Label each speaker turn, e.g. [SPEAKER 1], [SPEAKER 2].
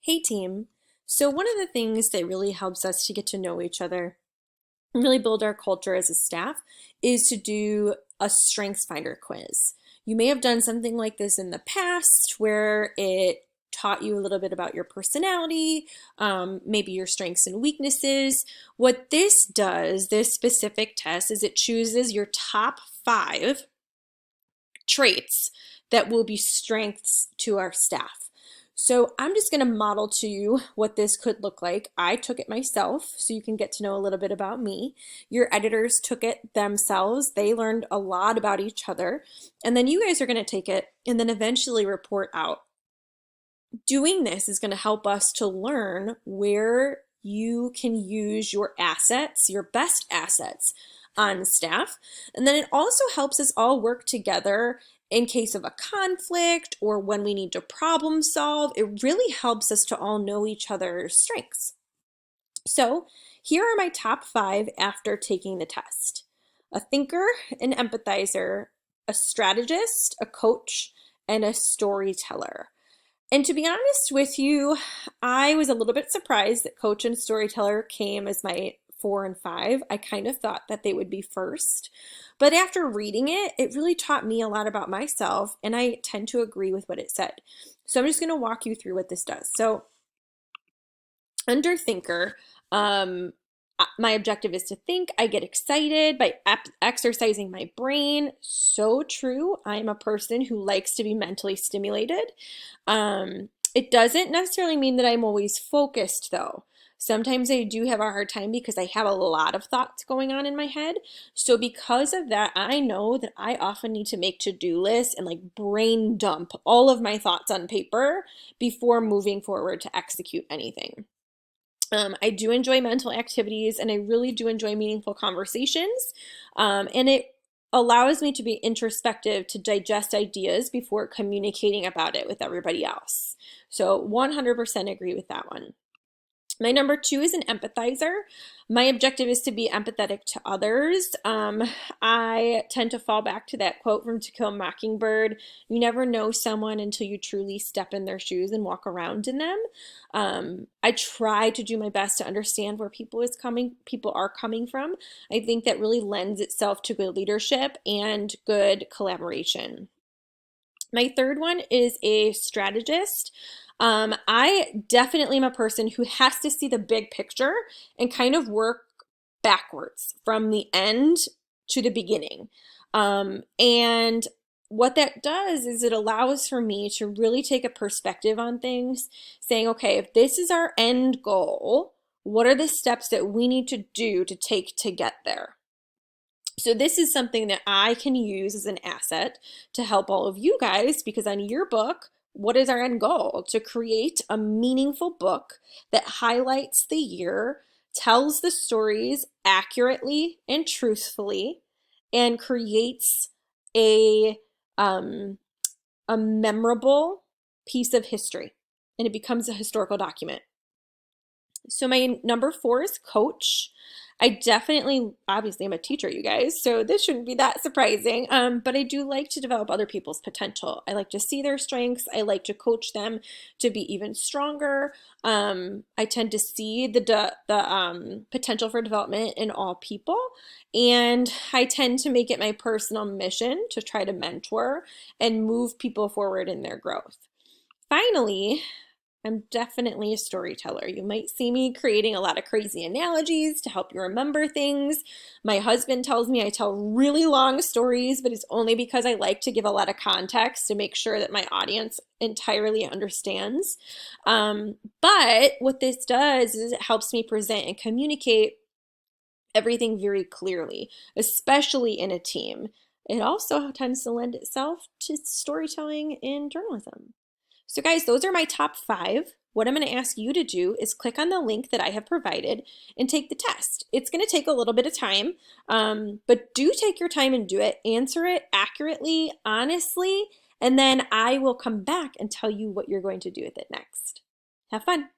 [SPEAKER 1] Hey team. So one of the things that really helps us to get to know each other and really build our culture as a staff is to do a strengths finder quiz. You may have done something like this in the past where it taught you a little bit about your personality, maybe your strengths and weaknesses. What this does, this specific test, is it chooses your top 5 traits that will be strengths to our staff. So I'm just going to model to you what this could look like. I took it myself, so you can get to know a little bit about me. Your editors took it themselves. They learned a lot about each other. And then you guys are going to take it and then eventually report out. Doing this is going to help us to learn where you can use your assets, your best assets on staff. And then it also helps us all work together in case of a conflict or when we need to problem solve. It really helps us to all know each other's strengths. So here are my top 5 after taking the test: a thinker, an empathizer, a strategist, a coach, and a storyteller. And to be honest with you, I was a little bit surprised that coach and storyteller came as my 4 and 5. I kind of thought that they would be first. But after reading it, it really taught me a lot about myself, and I tend to agree with what it said. So I'm just going to walk you through what this does. So under thinker, my objective is to think. I get excited by exercising my brain. So true. I'm a person who likes to be mentally stimulated. It doesn't necessarily mean that I'm always focused, though. Sometimes I do have a hard time because I have a lot of thoughts going on in my head. So because of that, I know that I often need to make to-do lists and like brain dump all of my thoughts on paper before moving forward to execute anything. I do enjoy mental activities, and I really do enjoy meaningful conversations. And it allows me to be introspective, to digest ideas before communicating about it with everybody else. So 100% agree with that one. My number 2 is an empathizer. My objective is to be empathetic to others. I tend to fall back to that quote from To Kill a Mockingbird: "You never know someone until you truly step in their shoes and walk around in them." I try to do my best to understand where people are coming from. I think that really lends itself to good leadership and good collaboration. My third one is a strategist. I definitely am a person who has to see the big picture and kind of work backwards from the end to the beginning. And what that does is it allows for me to really take a perspective on things, saying, okay, if this is our end goal, what are the steps that we need to do to take to get there? So this is something that I can use as an asset to help all of you guys, because on your book, what is our end goal? To create a meaningful book that highlights the year, tells the stories accurately and truthfully, and creates a, um, a memorable piece of history, and it becomes a historical document. So my number 4 is coach. Obviously I'm a teacher, you guys, so this shouldn't be that surprising, but I do like to develop other people's potential. I like to see their strengths. I like to coach them to be even stronger. I tend to see the potential for development in all people, and I tend to make it my personal mission to try to mentor and move people forward in their growth. Finally, I'm definitely a storyteller. You might see me creating a lot of crazy analogies to help you remember things. My husband tells me I tell really long stories, but it's only because I like to give a lot of context to make sure that my audience entirely understands. But what this does is it helps me present and communicate everything very clearly, especially in a team. It also tends to lend itself to storytelling in journalism. So guys, those are my top 5. What I'm going to ask you to do is click on the link that I have provided and take the test. It's going to take a little bit of time, but do take your time and do it. Answer it accurately, honestly, and then I will come back and tell you what you're going to do with it next. Have fun.